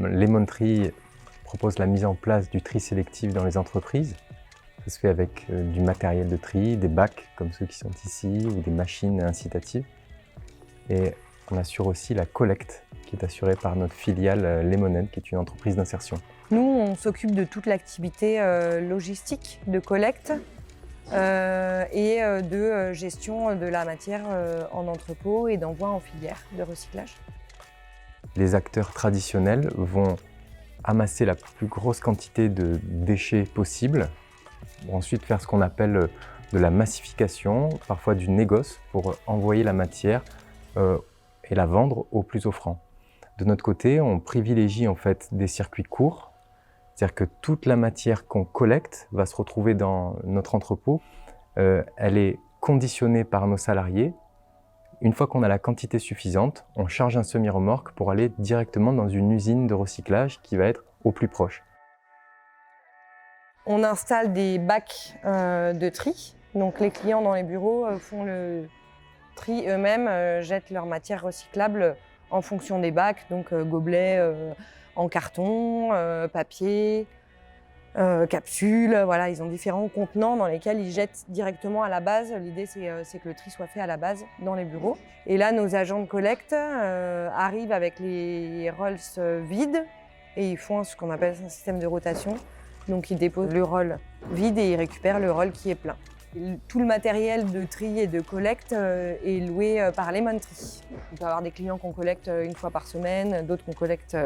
Lemon Tree propose la mise en place du tri sélectif dans les entreprises. Ça se fait avec du matériel de tri, des bacs comme ceux qui sont ici ou des machines incitatives. Et on assure aussi la collecte qui est assurée par notre filiale Lemonade, qui est une entreprise d'insertion. Nous, on s'occupe de toute l'activité logistique, de collecte et de gestion de la matière en entrepôt et d'envoi en filière de recyclage. Les acteurs traditionnels vont amasser la plus grosse quantité de déchets possible, pour ensuite faire ce qu'on appelle de la massification, parfois du négoce, pour envoyer la matière et la vendre au plus offrant. De notre côté, on privilégie en fait des circuits courts, c'est-à-dire que toute la matière qu'on collecte va se retrouver dans notre entrepôt. Elle est conditionnée par nos salariés. Une fois qu'on a la quantité suffisante, on charge un semi-remorque pour aller directement dans une usine de recyclage qui va être au plus proche. On installe des bacs de tri. Donc les clients dans les bureaux font le tri eux-mêmes, jettent leur matière recyclable en fonction des bacs, donc gobelets en carton, papier, capsules, voilà, ils ont différents contenants dans lesquels ils jettent directement à la base. L'idée, c'est que le tri soit fait à la base dans les bureaux. Et là, nos agents de collecte arrivent avec les rolls vides et ils font ce qu'on appelle un système de rotation. Donc, ils déposent le roll vide et ils récupèrent le roll qui est plein. Tout le matériel de tri et de collecte est loué par Lemon Tree. On peut avoir des clients qu'on collecte une fois par semaine, d'autres qu'on collecte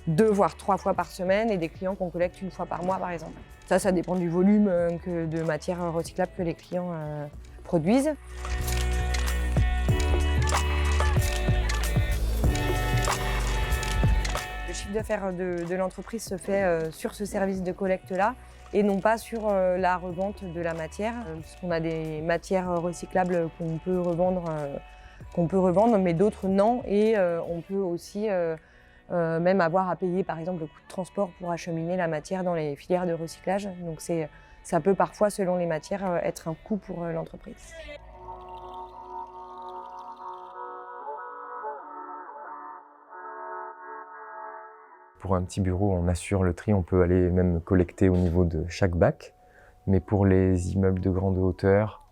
2 voire 3 fois par semaine et des clients qu'on collecte 1 fois par mois par exemple. Ça dépend du volume de matière recyclable que les clients produisent. Le chiffre d'affaires de l'entreprise se fait sur ce service de collecte-là et non pas sur la revente de la matière, puisqu'on a des matières recyclables qu'on peut revendre, mais d'autres non, et on peut aussi même avoir à payer par exemple le coût de transport pour acheminer la matière dans les filières de recyclage. Donc ça peut parfois, selon les matières, être un coût pour l'entreprise. Pour un petit bureau, on assure le tri, on peut aller même collecter au niveau de chaque bac. Mais pour les immeubles de grande hauteur,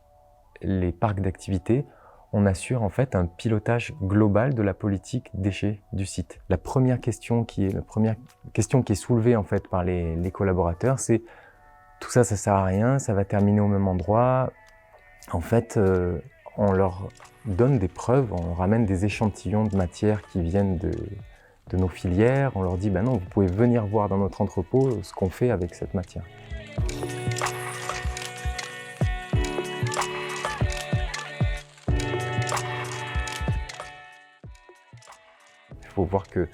les parcs d'activités, on assure en fait un pilotage global de la politique déchets du site. La première question qui est soulevée en fait par les collaborateurs, c'est tout ça, ça sert à rien, ça va terminer au même endroit. En fait, on leur donne des preuves, on leur amène des échantillons de matière qui viennent de nos filières. On leur dit, ben non, vous pouvez venir voir dans notre entrepôt ce qu'on fait avec cette matière. Il faut voir que,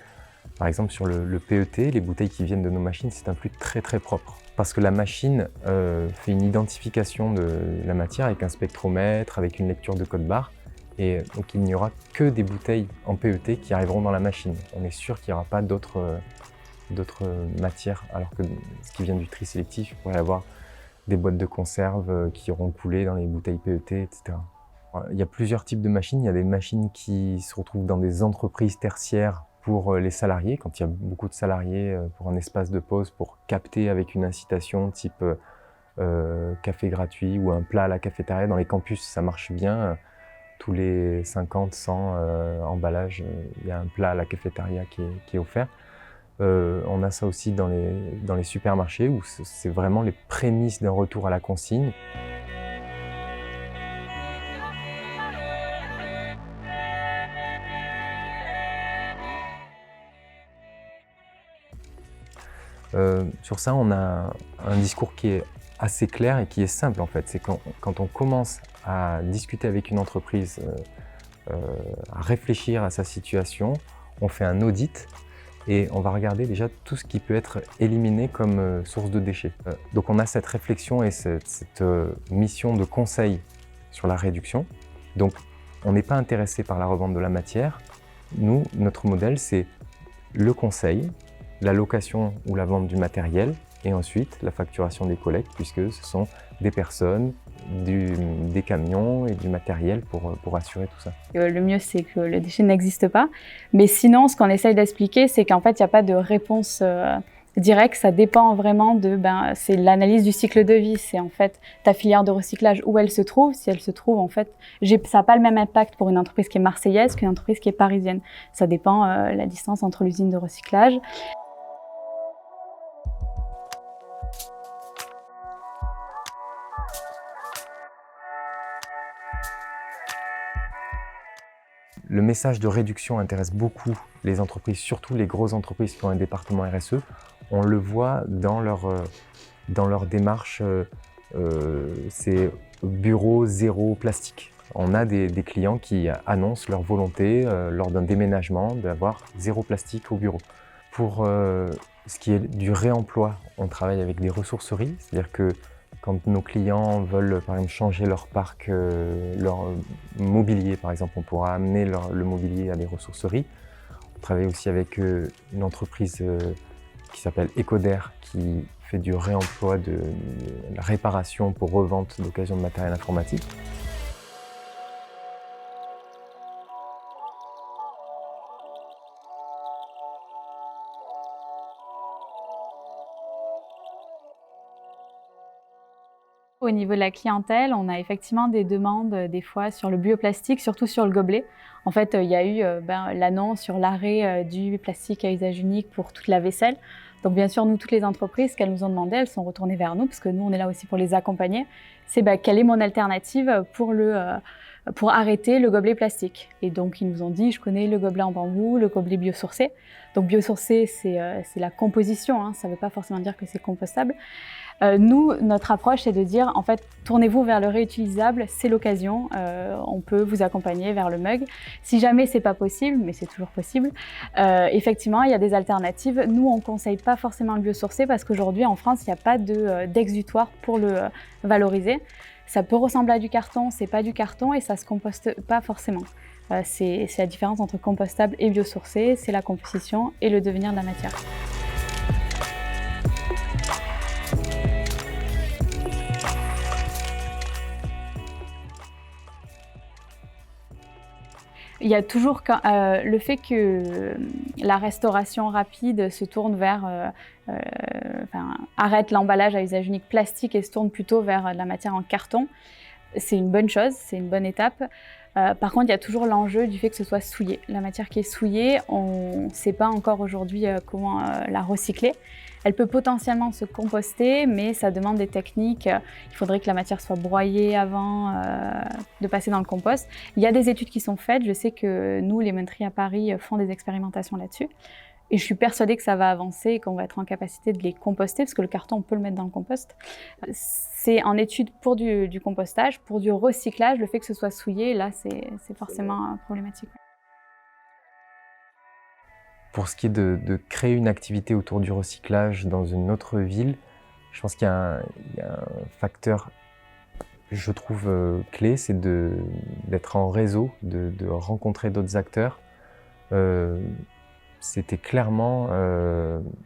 par exemple, sur le PET, les bouteilles qui viennent de nos machines, c'est un flux très très propre. Parce que la machine fait une identification de la matière avec un spectromètre, avec une lecture de code barre. Et donc il n'y aura que des bouteilles en PET qui arriveront dans la machine. On est sûr qu'il n'y aura pas d'autres matières, alors que ce qui vient du tri sélectif, il pourrait y avoir des boîtes de conserve qui auront coulé dans les bouteilles PET, etc. Il y a plusieurs types de machines. Il y a des machines qui se retrouvent dans des entreprises tertiaires pour les salariés, quand il y a beaucoup de salariés pour un espace de pause, pour capter avec une incitation type café gratuit ou un plat à la cafétéria. Dans les campus, ça marche bien. Tous les 50, 100 emballages, il y a un plat à la cafétéria qui est offert. On a ça aussi dans les supermarchés où c'est vraiment les prémices d'un retour à la consigne. Sur ça, on a un discours qui est assez clair et qui est simple en fait. C'est quand on commence à discuter avec une entreprise, à réfléchir à sa situation, on fait un audit et on va regarder déjà tout ce qui peut être éliminé comme source de déchets. Donc on a cette réflexion et cette mission de conseil sur la réduction. Donc On n'est pas intéressé par la revente de la matière. Nous, notre modèle, c'est le conseil, la location ou la vente du matériel et ensuite la facturation des collectes puisque ce sont des personnes, des camions et du matériel pour assurer tout ça. Le mieux, c'est que le déchet n'existe pas. Mais sinon, ce qu'on essaye d'expliquer, c'est qu'en fait, il n'y a pas de réponse directe. Ça dépend vraiment c'est l'analyse du cycle de vie. C'est en fait ta filière de recyclage, où elle se trouve. Si elle se trouve, en fait, ça n'a pas le même impact pour une entreprise qui est marseillaise qu'une entreprise qui est parisienne. Ça dépend la distance entre l'usine de recyclage. Le message de réduction intéresse beaucoup les entreprises, surtout les grosses entreprises qui ont un département RSE. On le voit dans leur démarche, c'est bureau zéro plastique. On a des clients qui annoncent leur volonté lors d'un déménagement d'avoir zéro plastique au bureau. Pour ce qui est du réemploi, on travaille avec des ressourceries, c'est-à-dire que quand nos clients veulent par exemple changer leur parc, leur mobilier par exemple, on pourra amener le mobilier à des ressourceries. On travaille aussi avec une entreprise qui s'appelle Ecoder qui fait du réemploi de la réparation pour revente d'occasion de matériel informatique. Au niveau de la clientèle, on a effectivement des demandes des fois sur le bioplastique, surtout sur le gobelet. En fait, il y a eu l'annonce sur l'arrêt du plastique à usage unique pour toute la vaisselle. Donc bien sûr, nous, toutes les entreprises qu'elles nous ont demandé, elles sont retournées vers nous parce que nous, on est là aussi pour les accompagner. C'est quelle est mon alternative pour arrêter le gobelet plastique. Et donc, ils nous ont dit, je connais le gobelet en bambou, le gobelet biosourcé. Donc biosourcé, c'est la composition, hein, ça ne veut pas forcément dire que c'est compostable. Nous, notre approche, c'est de dire, en fait, tournez-vous vers le réutilisable, c'est l'occasion, on peut vous accompagner vers le mug. Si jamais c'est pas possible, mais c'est toujours possible, effectivement, il y a des alternatives. Nous, on conseille pas forcément le biosourcé parce qu'aujourd'hui, en France, il n'y a pas d'exutoire pour le valoriser. Ça peut ressembler à du carton, c'est pas du carton et ça se composte pas forcément. C'est la différence entre compostable et biosourcé, c'est la composition et le devenir de la matière. Il y a toujours le fait que la restauration rapide se tourne vers, arrête l'emballage à usage unique plastique et se tourne plutôt vers de la matière en carton. C'est une bonne chose, c'est une bonne étape. Par contre, il y a toujours l'enjeu du fait que ce soit souillé. La matière qui est souillée, on ne sait pas encore aujourd'hui comment la recycler. Elle peut potentiellement se composter, mais ça demande des techniques. Il faudrait que la matière soit broyée avant de passer dans le compost. Il y a des études qui sont faites. Je sais que nous, les Munneries à Paris, font des expérimentations là-dessus. Et je suis persuadée que ça va avancer et qu'on va être en capacité de les composter, parce que le carton, on peut le mettre dans le compost. C'est en étude pour du compostage, pour du recyclage, le fait que ce soit souillé, là, c'est forcément problématique. Pour ce qui est de créer une activité autour du recyclage dans une autre ville, je pense qu'il y a un facteur, je trouve, clé, c'est d'être en réseau, de rencontrer d'autres acteurs. C'était clairement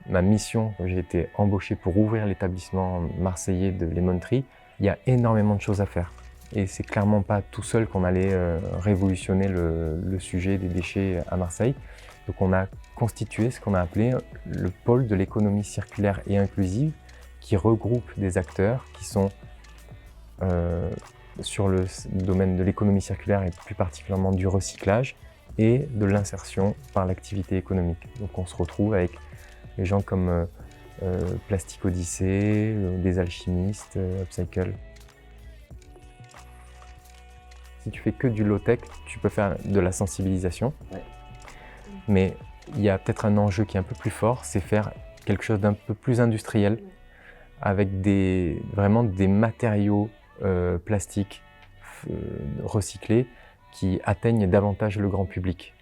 ma mission. J'ai été embauché pour ouvrir l'établissement marseillais de Lemon Tree. Il y a énormément de choses à faire. Et c'est clairement pas tout seul qu'on allait révolutionner le sujet des déchets à Marseille. Donc on a constitué ce qu'on a appelé le pôle de l'économie circulaire et inclusive, qui regroupe des acteurs qui sont sur le domaine de l'économie circulaire et plus particulièrement du recyclage et de l'insertion par l'activité économique. Donc on se retrouve avec des gens comme Plastic Odyssée, des alchimistes, Upcycle. Si tu fais que du low-tech, tu peux faire de la sensibilisation. Ouais. Mais il y a peut-être un enjeu qui est un peu plus fort, c'est faire quelque chose d'un peu plus industriel, avec vraiment des matériaux plastiques recyclés qui atteignent davantage le grand public.